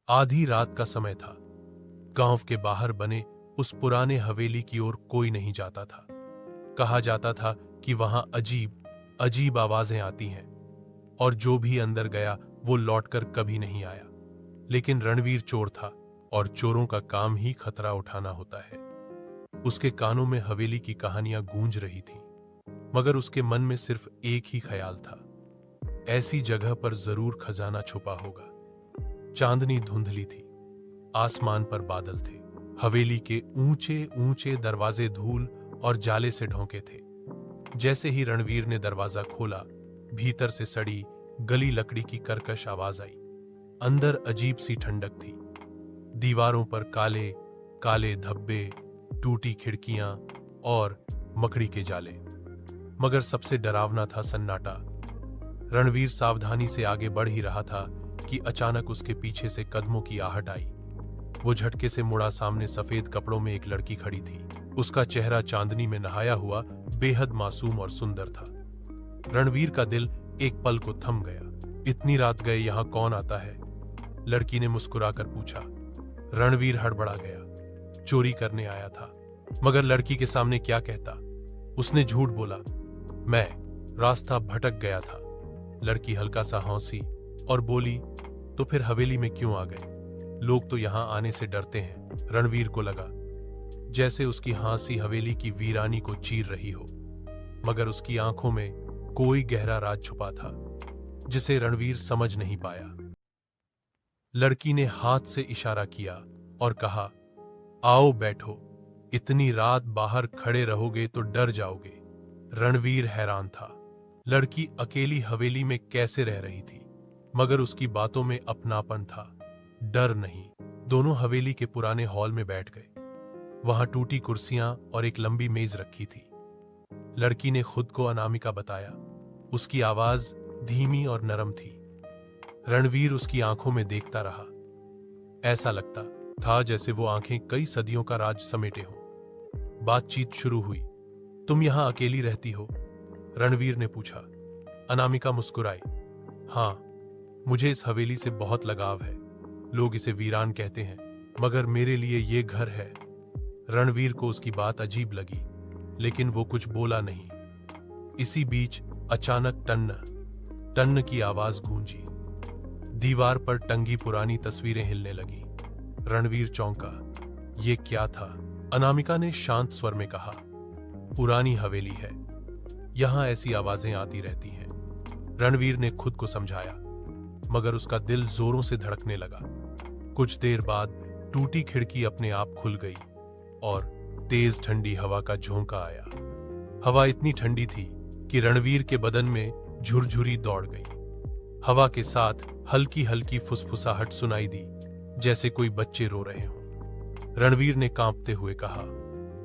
आधी रात का समय था। गांव के बाहर बने उस पुराने हवेली की ओर कोई नहीं जाता था। कहा जाता था कि वहां अजीब अजीब आवाजें आती हैं और जो भी अंदर गया वो लौटकर कभी नहीं आया। लेकिन रणवीर चोर था और चोरों का काम ही खतरा उठाना होता है। उसके कानों में हवेली की कहानियां गूंज रही थीं, मगर उसके मन में सिर्फ एक ही ख्याल था, ऐसी जगह पर जरूर खजाना छुपा होगा। चांदनी धुंधली थी, आसमान पर बादल थे, हवेली के ऊंचे ऊंचे दरवाजे धूल और जाले से ढोंके थे। जैसे ही रणवीर ने दरवाजा खोला, भीतर से सड़ी गली लकड़ी की कर्कश आवाज आई। अंदर अजीब सी ठंडक थी। दीवारों पर काले काले धब्बे, टूटी खिड़कियां और मकड़ी के जाले। मगर सबसे डरावना था सन्नाटा। रणवीर सावधानी से आगे बढ़ ही रहा था कि अचानक उसके पीछे से कदमों की आहट आई। वो झटके से मुड़ा, सामने सफेद कपड़ों में एक लड़की खड़ी थी। उसका चेहरा चांदनी में नहाया हुआ बेहद मासूम और सुंदर था। रणवीर का दिल एक पल को थम गया। इतनी रात गए यहां कौन आता है? लड़की ने मुस्कुराकर पूछा। रणवीर हड़बड़ा गया। चोरी करने आया था। मगर लड़की के सामने क्या कहता? उसने झूठ बोला, मैं रास्ता भटक गया था। लड़की हल्का सा हंसी और बोली, तो फिर हवेली में क्यों आ गए? लोग तो यहां आने से डरते हैं। रणवीर को लगा जैसे उसकी हंसी हवेली की वीरानी को चीर रही हो, मगर उसकी आंखों में कोई गहरा राज छुपा था जिसे रणवीर समझ नहीं पाया। लड़की ने हाथ से इशारा किया और कहा, आओ बैठो। इतनी रात बाहर खड़े रहोगे तो डर जाओगे। रणवीर हैरान था। लड़की अकेली हवेली में कैसे रह रही थी, मगर उसकी बातों में अपनापन था, डर नहीं। दोनों हवेली के पुराने हॉल में बैठ गए। वहां टूटी कुर्सियां और एक लंबी मेज रखी थी। लड़की ने खुद को अनामिका बताया। उसकी आवाज धीमी और नरम थी। रणवीर उसकी आंखों में देखता रहा। ऐसा लगता था जैसे वो आंखें कई सदियों का राज समेटे हों। बातचीत शुरू हुई। तुम यहां अकेली रहती हो? रणवीर ने पूछा। अनामिका मुस्कुराई। हां, मुझे इस हवेली से बहुत लगाव है। लोग इसे वीरान कहते हैं, मगर मेरे लिए ये घर है। रणवीर को उसकी बात अजीब लगी, लेकिन वो कुछ बोला नहीं। इसी बीच अचानक टन्न टन्न की आवाज गूंजी। दीवार पर टंगी पुरानी तस्वीरें हिलने लगी। रणवीर चौंका। ये क्या था? अनामिका ने शांत स्वर में कहा, पुरानी हवेली है, यहां ऐसी आवाजें आती रहती हैं। रणवीर ने खुद को समझाया, मगर उसका दिल जोरों से धड़कने लगा। कुछ देर बाद टूटी खिड़की अपने आप खुल गई और तेज ठंडी हवा का झोंका आया। हवा इतनी ठंडी थी कि रणवीर के बदन में झुरझुरी दौड़ गई। हवा के साथ हल्की हल्की फुसफुसाहट सुनाई दी, जैसे कोई बच्चे रो रहे हों। रणवीर ने कांपते हुए कहा,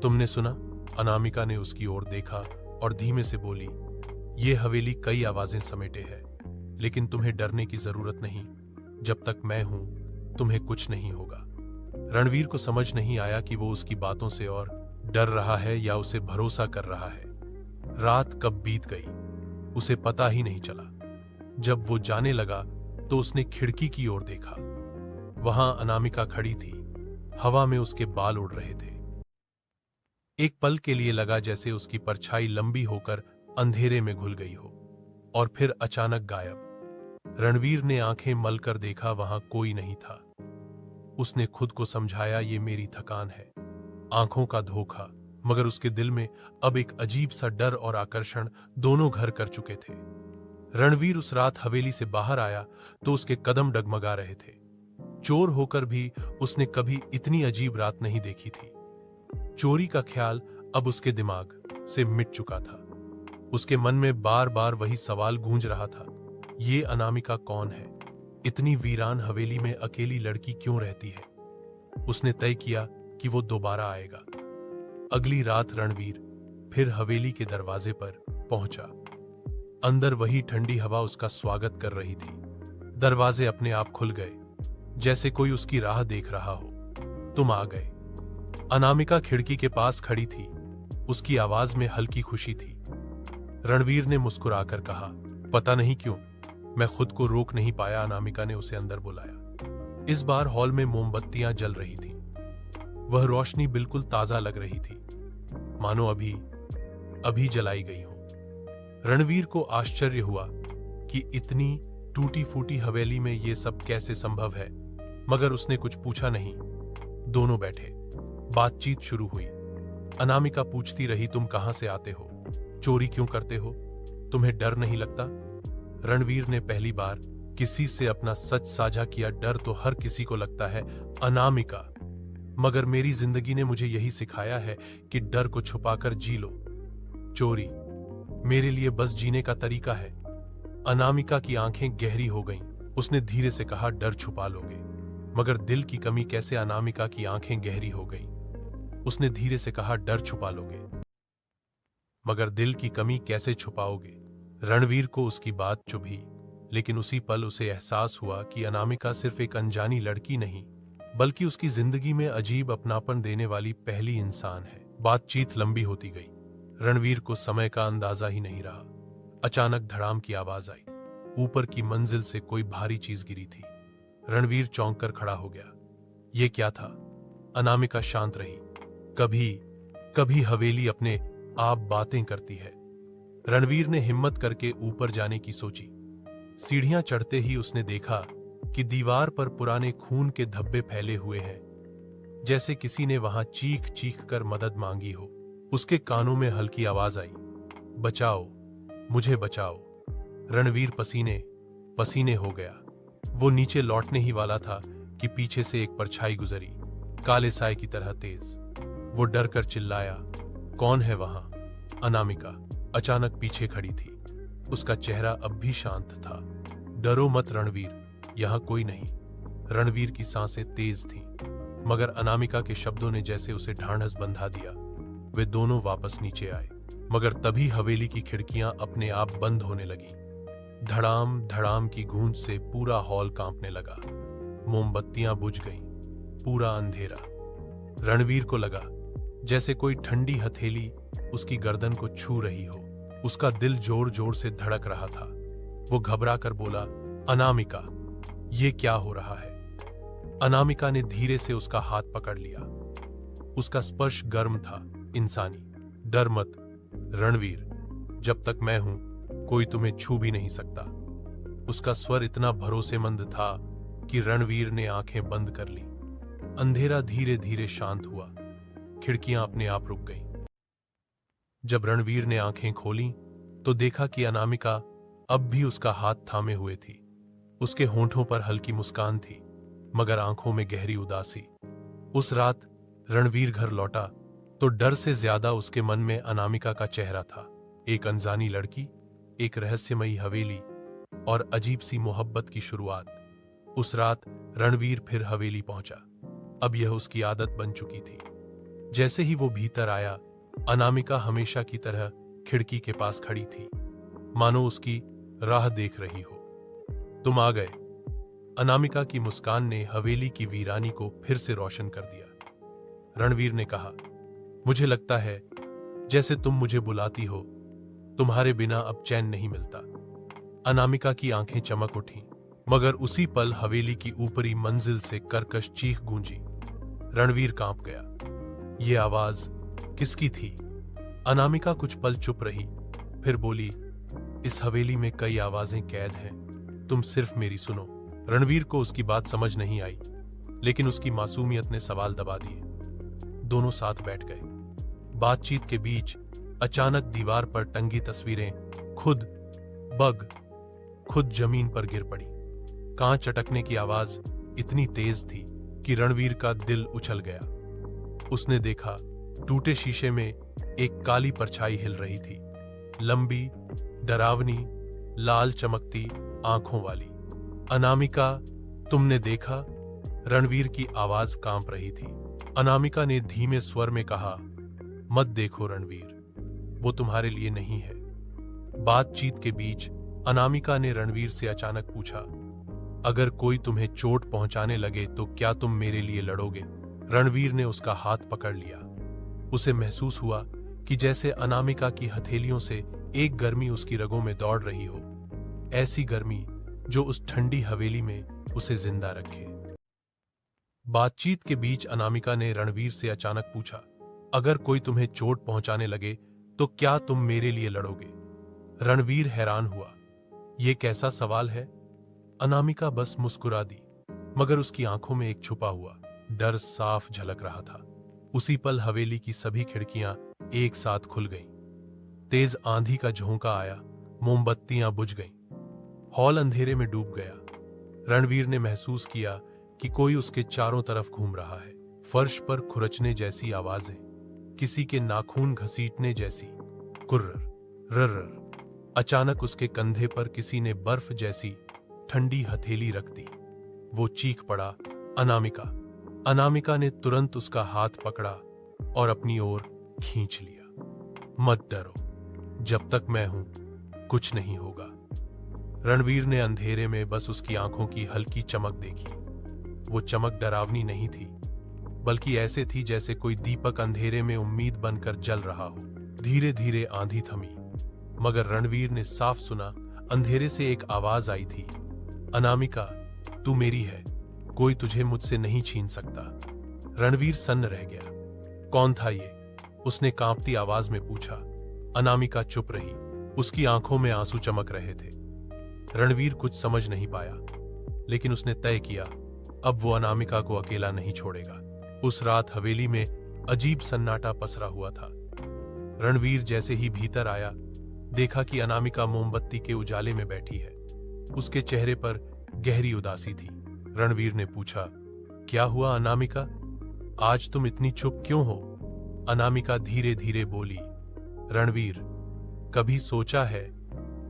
तुमने सुना? अनामिका ने उसकी ओर देखा और धीमे से बोली, ये हवेली कई आवाजें समेटे है, लेकिन तुम्हें डरने की जरूरत नहीं। जब तक मैं हूं, तुम्हें कुछ नहीं होगा। रणवीर को समझ नहीं आया कि वो उसकी बातों से और डर रहा है या उसे भरोसा कर रहा है। रात कब बीत गई उसे पता ही नहीं चला। जब वो जाने लगा तो उसने खिड़की की ओर देखा। वहां अनामिका खड़ी थी। हवा में उसके बाल उड़ रहे थे। एक पल के लिए लगा जैसे उसकी परछाई लंबी होकर अंधेरे में घुल गई हो, और फिर अचानक गायब। रणवीर ने आंखें मलकर देखा, वहां कोई नहीं था। उसने खुद को समझाया, ये मेरी थकान है, आंखों का धोखा। मगर उसके दिल में अब एक अजीब सा डर और आकर्षण दोनों घर कर चुके थे। रणवीर उस रात हवेली से बाहर आया तो उसके कदम डगमगा रहे थे। चोर होकर भी उसने कभी इतनी अजीब रात नहीं देखी थी। चोरी का ख्याल अब उसके दिमाग से मिट चुका था। उसके मन में बार बार वही सवाल गूंज रहा था, ये अनामिका कौन है? इतनी वीरान हवेली में अकेली लड़की क्यों रहती है? उसने तय किया कि वो दोबारा आएगा। अगली रात रणवीर फिर हवेली के दरवाजे पर पहुंचा। अंदर वही ठंडी हवा उसका स्वागत कर रही थी। दरवाजे अपने आप खुल गए, जैसे कोई उसकी राह देख रहा हो। तुम आ गए। अनामिका खिड़की के पास खड़ी थी। उसकी आवाज में हल्की खुशी थी। रणवीर ने मुस्कुराकर कहा, पता नहीं क्यों मैं खुद को रोक नहीं पाया। अनामिका ने उसे अंदर बुलाया। इस बार हॉल में मोमबत्तियां जल रही थीं। वह रोशनी बिल्कुल ताजा लग रही थी, मानो अभी अभी जलाई गई हो। रणवीर को आश्चर्य हुआ कि इतनी टूटी फूटी हवेली में ये सब कैसे संभव है, मगर उसने कुछ पूछा नहीं। दोनों बैठे, बातचीत शुरू हुई। अनामिका पूछती रही, तुम कहां से आते हो? चोरी क्यों करते हो? तुम्हें डर नहीं लगता? रणवीर ने पहली बार किसी से अपना सच साझा किया। डर तो हर किसी को लगता है अनामिका, मगर मेरी जिंदगी ने मुझे यही सिखाया है कि डर को छुपाकर जी लो। चोरी मेरे लिए बस जीने का तरीका है। अनामिका की आंखें गहरी हो गईं। उसने धीरे से कहा, डर छुपा लोगे, मगर दिल की कमी कैसे? अनामिका की आंखें गहरी हो गईं। उसने धीरे से कहा, डर छुपा लोगे, मगर दिल की कमी कैसे छुपाओगे? रणवीर को उसकी बात चुभी, लेकिन उसी पल उसे एहसास हुआ कि अनामिका सिर्फ एक अनजानी लड़की नहीं, बल्कि उसकी जिंदगी में अजीब अपनापन देने वाली पहली इंसान है। बातचीत लंबी होती गई। रणवीर को समय का अंदाजा ही नहीं रहा। अचानक धड़ाम की आवाज आई। ऊपर की मंजिल से कोई भारी चीज गिरी थी। रणवीर चौंक कर खड़ा हो गया। ये क्या था? अनामिका शांत रही। कभी कभी हवेली अपने आप बातें करती है। रणवीर ने हिम्मत करके ऊपर जाने की सोची। सीढ़ियां चढ़ते ही उसने देखा कि दीवार पर पुराने खून के धब्बे फैले हुए हैं, जैसे किसी ने वहां चीख चीख कर मदद मांगी हो। उसके कानों में हल्की आवाज आई, बचाओ, मुझे बचाओ। रणवीर पसीने पसीने हो गया। वो नीचे लौटने ही वाला था कि पीछे से एक परछाई गुजरी, काले साए की तरह तेज। वो डर कर चिल्लाया, कौन है वहां? अनामिका अचानक पीछे खड़ी थी। उसका चेहरा अब भी शांत था। डरो मत रणवीर, यहां कोई नहीं। रणवीर की सांसें तेज थीं, मगर अनामिका के शब्दों ने जैसे उसे ढांढस बंधा दिया। वे दोनों वापस नीचे आए, मगर तभी हवेली की खिड़कियां अपने आप बंद होने लगी। धड़ाम धड़ाम की गूंज से पूरा हॉल कांपने लगा। मोमबत्तियां बुझ गईं, पूरा अंधेरा। रणवीर को लगा जैसे कोई ठंडी हथेली उसकी गर्दन को छू रही हो। उसका दिल जोर जोर से धड़क रहा था। वो घबरा कर बोला, अनामिका, ये क्या हो रहा है? अनामिका ने धीरे से उसका हाथ पकड़ लिया। उसका स्पर्श गर्म था, इंसानी। डर मत रणवीर, जब तक मैं हूं कोई तुम्हें छू भी नहीं सकता। उसका स्वर इतना भरोसेमंद था कि रणवीर ने आंखें बंद कर ली। अंधेरा धीरे धीरे शांत हुआ। खिड़कियां अपने आप रुक गईं। जब रणवीर ने आंखें खोलीं तो देखा कि अनामिका अब भी उसका हाथ थामे हुए थी। उसके होंठों पर हल्की मुस्कान थी, मगर आंखों में गहरी उदासी। उस रात रणवीर घर लौटा तो डर से ज्यादा उसके मन में अनामिका का चेहरा था। एक अनजानी लड़की, एक रहस्यमयी हवेली और अजीब सी मोहब्बत की शुरुआत। उस रात रणवीर फिर हवेली पहुंचा। अब यह उसकी आदत बन चुकी थी। जैसे ही वो भीतर आया, अनामिका हमेशा की तरह खिड़की के पास खड़ी थी, मानो उसकी राह देख रही हो। तुम आ गए। अनामिका की मुस्कान ने हवेली की वीरानी को फिर से रोशन कर दिया। रणवीर ने कहा, मुझे लगता है जैसे तुम मुझे बुलाती हो। तुम्हारे बिना अब चैन नहीं मिलता। अनामिका की आंखें चमक उठीं, मगर उसी पल हवेली की ऊपरी मंजिल से कर्कश चीख गूंजी। रणवीर कांप गया। ये आवाज किसकी थी? अनामिका कुछ पल चुप रही, फिर बोली, इस हवेली में कई आवाजें कैद हैं, तुम सिर्फ मेरी सुनो। रणवीर को उसकी बात समझ नहीं आई, लेकिन उसकी मासूमियत ने सवाल दबा दिए। दोनों साथ बैठ गए। बातचीत के बीच अचानक दीवार पर टंगी तस्वीरें खुद जमीन पर गिर पड़ी। कांच चटकने की आवाज इतनी तेज थी कि रणवीर का दिल उछल गया। उसने देखा, टूटे शीशे में एक काली परछाई हिल रही थी, लंबी, डरावनी, लाल चमकती आंखों वाली। अनामिका, तुमने देखा? रणवीर की आवाज कांप रही थी। अनामिका ने धीमे स्वर में कहा, मत देखो रणवीर, वो तुम्हारे लिए नहीं है। बातचीत के बीच अनामिका ने रणवीर से अचानक पूछा, अगर कोई तुम्हें चोट पहुंचाने लगे तो क्या तुम मेरे लिए लड़ोगे? रणवीर ने उसका हाथ पकड़ लिया। उसे महसूस हुआ कि जैसे अनामिका की हथेलियों से एक गर्मी उसकी रगों में दौड़ रही हो, ऐसी गर्मी जो उस ठंडी हवेली में उसे जिंदा रखे। बातचीत के बीच अनामिका ने रणवीर से अचानक पूछा, अगर कोई तुम्हें चोट पहुंचाने लगे तो क्या तुम मेरे लिए लड़ोगे? रणवीर हैरान हुआ। यह कैसा सवाल है? अनामिका बस मुस्कुरा दी, मगर उसकी आंखों में एक छुपा हुआ डर साफ झलक रहा था। उसी पल हवेली की सभी खिड़कियां एक साथ खुल गईं। तेज आंधी का झोंका आया, मोमबत्तियां बुझ गईं। हॉल अंधेरे में डूब गया। रणवीर ने महसूस किया कि कोई उसके चारों तरफ घूम रहा है। फर्श पर खुरचने जैसी आवाजें, किसी के नाखून घसीटने जैसी, कुर्र रर्र। अचानक उसके कंधे पर किसी ने बर्फ जैसी ठंडी हथेली रख दी। वो चीख पड़ा, अनामिका। अनामिका ने तुरंत उसका हाथ पकड़ा और अपनी ओर खींच लिया। मत डरो, जब तक मैं हूं कुछ नहीं होगा। रणवीर ने अंधेरे में बस उसकी आंखों की हल्की चमक देखी। वो चमक डरावनी नहीं थी, बल्कि ऐसे थी जैसे कोई दीपक अंधेरे में उम्मीद बनकर जल रहा हो। धीरे धीरे आंधी थमी, मगर रणवीर ने साफ सुना, अंधेरे से एक आवाज आई थी, अनामिका, तू मेरी है, कोई तुझे मुझसे नहीं छीन सकता। रणवीर सन्न रह गया। कौन था ये? उसने कांपती आवाज में पूछा। अनामिका चुप रही, उसकी आंखों में आंसू चमक रहे थे। रणवीर कुछ समझ नहीं पाया, लेकिन उसने तय किया, अब वो अनामिका को अकेला नहीं छोड़ेगा। उस रात हवेली में अजीब सन्नाटा पसरा हुआ था। रणवीर जैसे ही भीतर आया, देखा कि अनामिका मोमबत्ती के उजाले में बैठी है। उसके चेहरे पर गहरी उदासी थी। रणवीर ने पूछा, क्या हुआ अनामिका? आज तुम इतनी चुप क्यों हो? अनामिका धीरे धीरे बोली, रणवीर, कभी सोचा है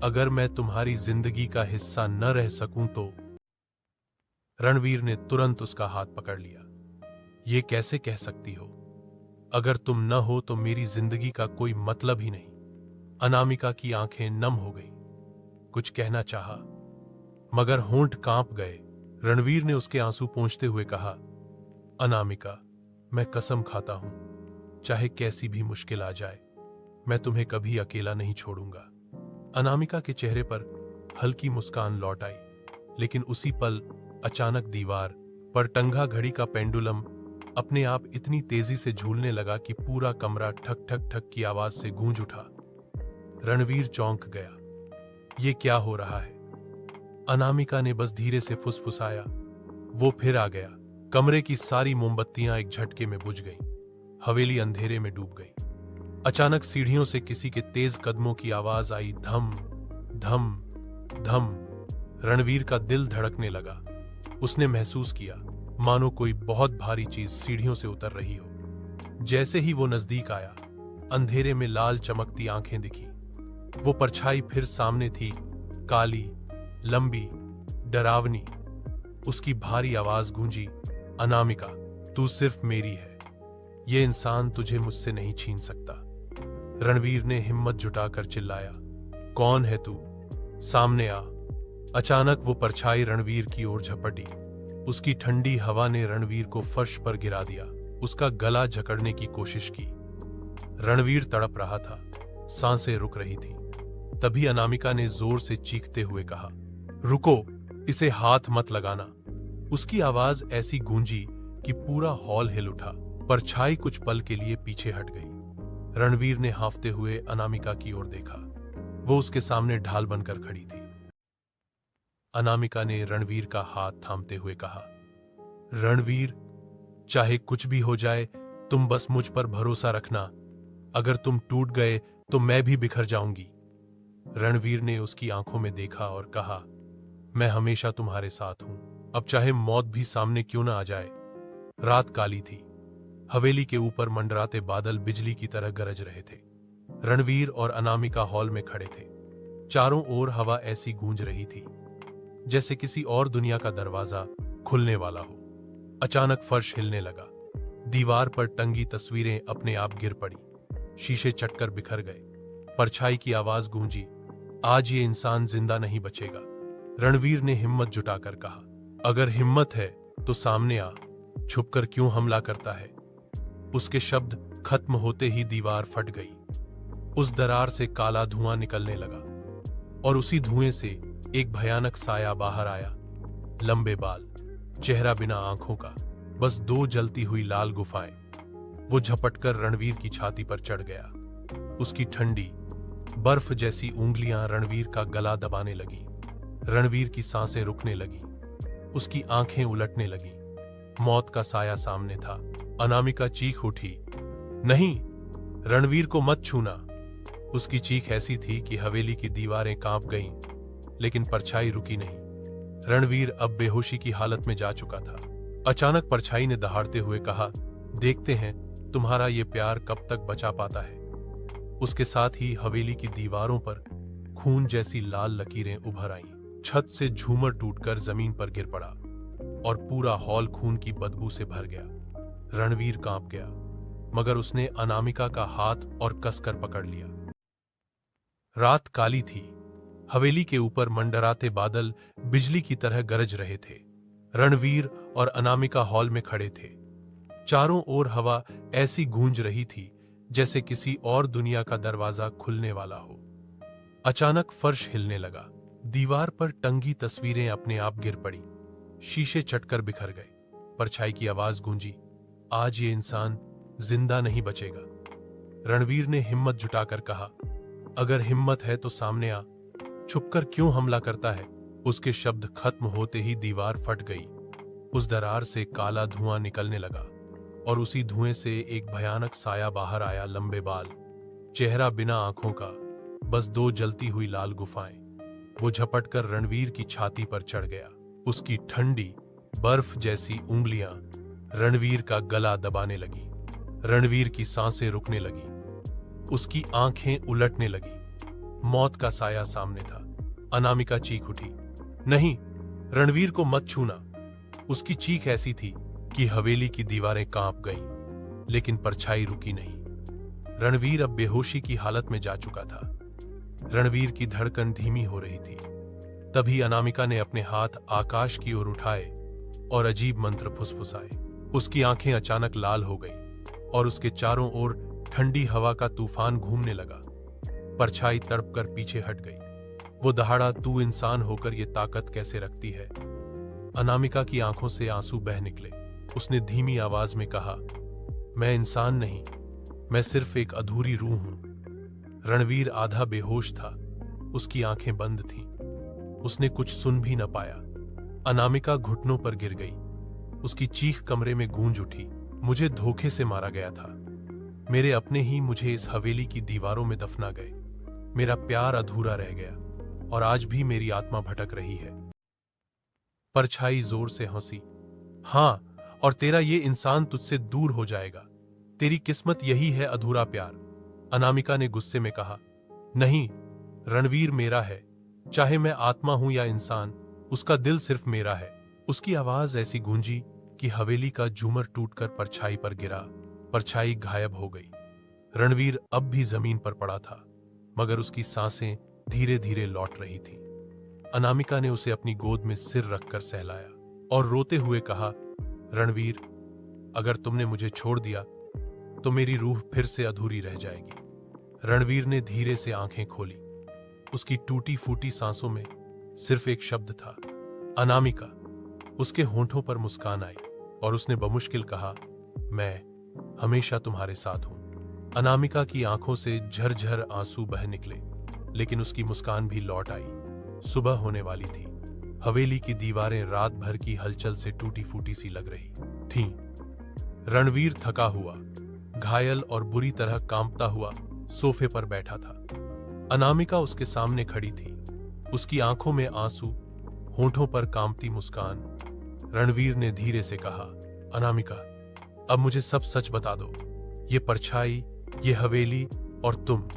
अगर मैं तुम्हारी जिंदगी का हिस्सा न रह सकूं तो? रणवीर ने तुरंत उसका हाथ पकड़ लिया। ये कैसे कह सकती हो? अगर तुम न हो तो मेरी जिंदगी का कोई मतलब ही नहीं। अनामिका की आंखें नम हो गईं। कुछ कहना चाहा, मगर होंठ कांप गए। रणवीर ने उसके आंसू पोंछते हुए कहा, अनामिका, मैं कसम खाता हूं, चाहे कैसी भी मुश्किल आ जाए, मैं तुम्हें कभी अकेला नहीं छोड़ूंगा। अनामिका के चेहरे पर हल्की मुस्कान लौट आई, लेकिन उसी पल अचानक दीवार पर टंगा घड़ी का पेंडुलम अपने आप इतनी तेजी से झूलने लगा कि पूरा कमरा ठक ठक ठक की आवाज से गूंज उठा। रणवीर चौंक गया। ये क्या हो रहा है? अनामिका ने बस धीरे से फुसफुसाया। वो फिर आ गया। कमरे की सारी मोमबत्तियां एक झटके में बुझ गईं। हवेली अंधेरे में डूब गई। अचानक सीढ़ियों से किसी के तेज कदमों की आवाज आई, धम धम धम। रणवीर का दिल धड़कने लगा। उसने महसूस किया मानो कोई बहुत भारी चीज सीढ़ियों से उतर रही हो। जैसे ही वो नजदीक आया, अंधेरे में लाल चमकती आंखें दिखी। वो परछाई फिर सामने थी, काली, लंबी, डरावनी। उसकी भारी आवाज गूंजी, अनामिका, तू सिर्फ मेरी है, ये इंसान तुझे मुझसे नहीं छीन सकता। रणवीर ने हिम्मत जुटाकर चिल्लाया, कौन है तू? सामने आ। अचानक वो परछाई रणवीर की ओर झपटी। उसकी ठंडी हवा ने रणवीर को फर्श पर गिरा दिया। उसका गला जकड़ने की कोशिश की। रणवीर तड़प रहा था, सांसें रुक रही थी। तभी अनामिका ने जोर से चीखते हुए कहा, रुको, इसे हाथ मत लगाना। उसकी आवाज ऐसी गूंजी कि पूरा हॉल हिल उठा। परछाई कुछ पल के लिए पीछे हट गई। रणवीर ने हांफते हुए अनामिका की ओर देखा। वो उसके सामने ढाल बनकर खड़ी थी। अनामिका ने रणवीर का हाथ थामते हुए कहा, रणवीर, चाहे कुछ भी हो जाए, तुम बस मुझ पर भरोसा रखना। अगर तुम टूट गए तो मैं भी बिखर जाऊंगी। रणवीर ने उसकी आंखों में देखा और कहा, मैं हमेशा तुम्हारे साथ हूं, अब चाहे मौत भी सामने क्यों ना आ जाए। रात काली थी। हवेली के ऊपर मंडराते बादल बिजली की तरह गरज रहे थे। रणवीर और अनामिका हॉल में खड़े थे। चारों ओर हवा ऐसी गूंज रही थी जैसे किसी और दुनिया का दरवाजा खुलने वाला हो। अचानक फर्श हिलने लगा। दीवार पर टंगी तस्वीरें अपने आप गिर पड़ी। शीशे चटकर बिखर गए। परछाई की आवाज गूंजी, आज ये इंसान जिंदा नहीं बचेगा। रणवीर ने हिम्मत जुटाकर कहा, अगर हिम्मत है तो सामने आ, छुपकर क्यों हमला करता है। उसके शब्द खत्म होते ही दीवार फट गई। उस दरार से काला धुआं निकलने लगा और उसी धुएं से एक भयानक साया बाहर आया। लंबे बाल, चेहरा बिना आंखों का, बस दो जलती हुई लाल गुफाएं। वो झपटकर रणवीर की छाती पर चढ़ गया। उसकी ठंडी बर्फ जैसी उंगलियां रणवीर का गला दबाने लगी। रणवीर की सांसें रुकने लगी। उसकी आंखें उलटने लगी। मौत का साया सामने था। अनामिका चीख उठी, नहीं, रणवीर को मत छूना। उसकी चीख ऐसी थी कि हवेली की दीवारें कांप गईं, लेकिन परछाई रुकी नहीं। रणवीर अब बेहोशी की हालत में जा चुका था। अचानक परछाई ने दहाड़ते हुए कहा, देखते हैं तुम्हारा ये प्यार कब तक बचा पाता है। उसके साथ ही हवेली की दीवारों पर खून जैसी लाल लकीरें उभर आईं। छत से झूमर टूटकर जमीन पर गिर पड़ा और पूरा हॉल खून की बदबू से भर गया। रणवीर कांप गया, मगर उसने अनामिका का हाथ और कसकर पकड़ लिया। रात काली थी। हवेली के ऊपर मंडराते बादल बिजली की तरह गरज रहे थे। रणवीर और अनामिका हॉल में खड़े थे। चारों ओर हवा ऐसी गूंज रही थी जैसे किसी और दुनिया का दरवाजा खुलने वाला हो। अचानक फर्श हिलने लगा। दीवार पर टंगी तस्वीरें अपने आप गिर पड़ी। शीशे चटकर बिखर गए। परछाई की आवाज गूंजी, आज ये इंसान जिंदा नहीं बचेगा। रणवीर ने हिम्मत जुटाकर कहा, अगर हिम्मत है तो सामने आ, छुपकर क्यों हमला करता है। उसके शब्द खत्म होते ही दीवार फट गई। उस दरार से काला धुआं निकलने लगा और उसी धुएं से एक भयानक साया बाहर आया। लंबे बाल, चेहरा बिना आंखों का, बस दो जलती हुई लाल गुफाएं। वो झपटकर रणवीर की छाती पर चढ़ गया। उसकी ठंडी बर्फ जैसी उंगलियां रणवीर का गला दबाने लगी। रणवीर की सांसें रुकने लगी। उसकी आंखें उलटने लगी। मौत का साया सामने था। अनामिका चीख उठी, नहीं, रणवीर को मत छूना। उसकी चीख ऐसी थी कि हवेली की दीवारें कांप गईं, लेकिन परछाई रुकी नहीं। रणवीर अब बेहोशी की हालत में जा चुका था। रणवीर की धड़कन धीमी हो रही थी। तभी अनामिका ने अपने हाथ आकाश की ओर उठाए और अजीब मंत्र फुसफुसाए। उसकी आंखें अचानक लाल हो गईं और उसके चारों ओर ठंडी हवा का तूफान घूमने लगा। परछाई तड़पकर पीछे हट गई। वो दहाड़ा, तू इंसान होकर ये ताकत कैसे रखती है। अनामिका की आंखों से आंसू बह निकले। उसने धीमी आवाज में कहा, मैं इंसान नहीं, मैं सिर्फ एक अधूरी रूह हूं। रणवीर आधा बेहोश था। उसकी आंखें बंद थीं। उसने कुछ सुन भी न पाया। अनामिका घुटनों पर गिर गई। उसकी चीख कमरे में गूंज उठी, मुझे धोखे से मारा गया था। मेरे अपने ही मुझे इस हवेली की दीवारों में दफना गए। मेरा प्यार अधूरा रह गया और आज भी मेरी आत्मा भटक रही है। परछाई जोर से हंसी, हां, और तेरा ये इंसान तुझसे दूर हो जाएगा। तेरी किस्मत यही है, अधूरा प्यार। अनामिका ने गुस्से में कहा, नहीं, रणवीर मेरा है। चाहे मैं आत्मा हूं या इंसान, उसका दिल सिर्फ मेरा है। उसकी आवाज ऐसी गूंजी कि हवेली का झूमर टूटकर परछाई पर गिरा। परछाई गायब हो गई। रणवीर अब भी जमीन पर पड़ा था, मगर उसकी सांसें धीरे धीरे लौट रही थी। अनामिका ने उसे अपनी गोद में सिर रखकर सहलाया और रोते हुए कहा, रणवीर, अगर तुमने मुझे छोड़ दिया तो मेरी रूह फिर से अधूरी रह जाएगी। रणवीर ने धीरे से आंखें खोली। उसकी टूटी फूटी सांसों में सिर्फ एक शब्द था, अनामिका। उसके होंठों पर मुस्कान आई और उसने बमुश्किल कहा, मैं हमेशा तुम्हारे साथ हूं। अनामिका की आंखों से झरझर आंसू बह निकले, लेकिन उसकी मुस्कान भी लौट आई। सुबह होने वाली थी। हवेली की दीवारें रात भर की हलचल से टूटी फूटी सी लग रही थीं। रणवीर थका हुआ, घायल और बुरी तरह कांपता हुआ सोफे पर बैठा था। अनामिका उसके सामने खड़ी थी। उसकी आंखों में आंसू, होंठों पर कांपती मुस्कान। रणवीर ने धीरे से कहा, अनामिका, अब मुझे सब सच बता दो। ये परछाई, ये हवेली और तुम,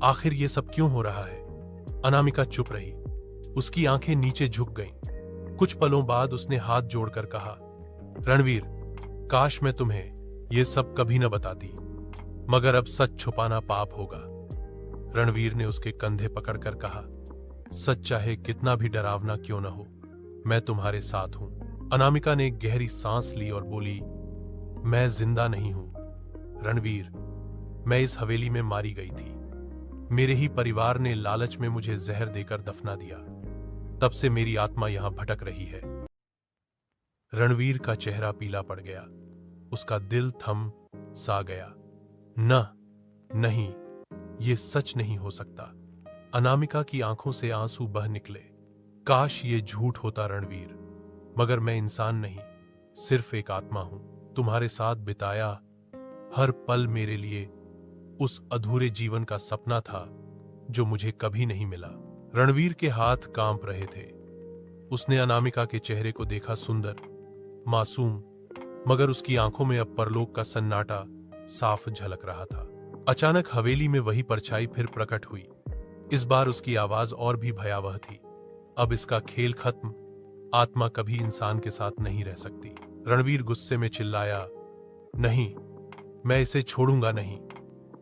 आखिर ये सब क्यों हो रहा है। अनामिका चुप रही। उसकी आंखें नीचे झुक गईं। कुछ पलों बाद उसने हाथ जोड़कर कहा, रणवीर, काश मैं तुम्हें ये सब कभी न बताती, मगर अब सच छुपाना पाप होगा। रणवीर ने उसके कंधे पकड़कर कहा, सच चाहे कितना भी डरावना क्यों न हो, मैं तुम्हारे साथ हूं। अनामिका ने एक गहरी सांस ली और बोली, मैं जिंदा नहीं हूं रणवीर, मैं इस हवेली में मारी गई थी। मेरे ही परिवार ने लालच में मुझे जहर देकर दफना दिया। तब से मेरी आत्मा यहां भटक रही है। रणवीर का चेहरा पीला पड़ गया, उसका दिल थम सा गया। न, नहीं, ये सच नहीं हो सकता। अनामिका की आंखों से आंसू बह निकले। काश ये झूठ होता रणवीर, मगर मैं इंसान नहीं, सिर्फ एक आत्मा हूं। तुम्हारे साथ बिताया हर पल मेरे लिए उस अधूरे जीवन का सपना था जो मुझे कभी नहीं मिला। रणवीर के हाथ कांप रहे थे। उसने अनामिका के चेहरे को देखा, सुंदर, मासूम, मगर उसकी आंखों में अब परलोक का सन्नाटा साफ झलक रहा था। अचानक हवेली में वही परछाई फिर प्रकट हुई। इस बार उसकी आवाज और भी भयावह थी। अब इसका खेल खत्म, आत्मा कभी इंसान के साथ नहीं रह सकती। रणवीर गुस्से में चिल्लाया, नहीं, मैं इसे छोड़ूंगा नहीं,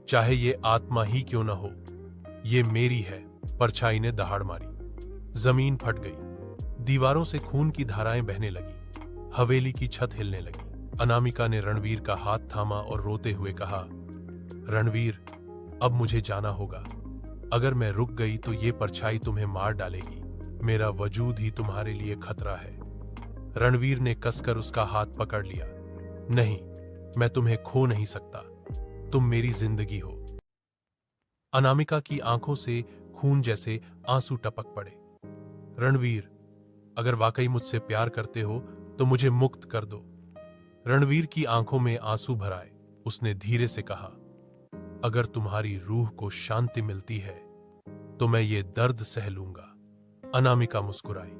चाहे ये आत्मा ही क्यों न हो, ये मेरी है। परछाई ने दहाड़ मारी, जमीन फट गई, दीवारों से खून की धाराएं बहने लगी, हवेली की छत हिलने लगी। अनामिका ने रणवीर का हाथ थामा और रोते हुए कहा, रणवीर, अब मुझे जाना होगा। अगर मैं रुक गई तो ये परछाई तुम्हें मार डालेगी। मेरा वजूद ही तुम्हारे लिए खतरा है। रणवीर ने कसकर उसका हाथ पकड़ लिया। नहीं, मैं तुम्हें खो नहीं सकता, तुम मेरी जिंदगी हो। अनामिका की आंखों से खून जैसे आंसू टपक पड़े। रणवीर, अगर वाकई मुझसे प्यार करते हो तो मुझे मुक्त कर दो। रणवीर की आंखों में आंसू भर आए। उसने धीरे से कहा, अगर तुम्हारी रूह को शांति मिलती है तो मैं ये दर्द सह लूंगा। अनामिका मुस्कुराई।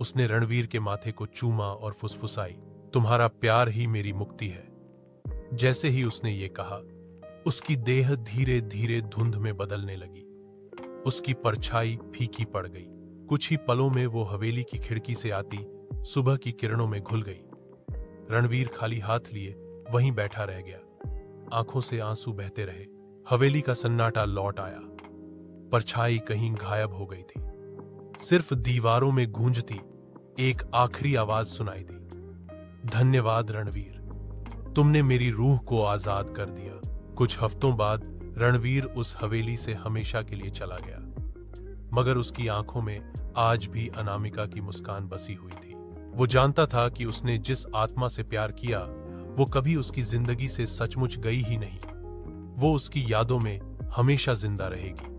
उसने रणवीर के माथे को चूमा और फुसफुसाई, तुम्हारा प्यार ही मेरी मुक्ति है। जैसे ही उसने ये कहा, उसकी देह धीरे धीरे धुंध में बदलने लगी। उसकी परछाई फीकी पड़ गई। कुछ ही पलों में वो हवेली की खिड़की से आती सुबह की किरणों में घुल गई। रणवीर खाली हाथ लिए वहीं बैठा रह गया। आंखों से आंसू बहते रहे। हवेली का सन्नाटा लौट आया। परछाई कहीं गायब हो गई थी। सिर्फ दीवारों में गूंजती एक आखिरी आवाज सुनाई दी, धन्यवाद रणवीर, तुमने मेरी रूह को आजाद कर दिया। कुछ हफ्तों बाद रणवीर उस हवेली से हमेशा के लिए चला गया, मगर उसकी आंखों में आज भी अनामिका की मुस्कान बसी हुई थी। वो जानता था कि उसने जिस आत्मा से प्यार किया वो कभी उसकी जिंदगी से सचमुच गई ही नहीं। वो उसकी यादों में हमेशा जिंदा रहेगी।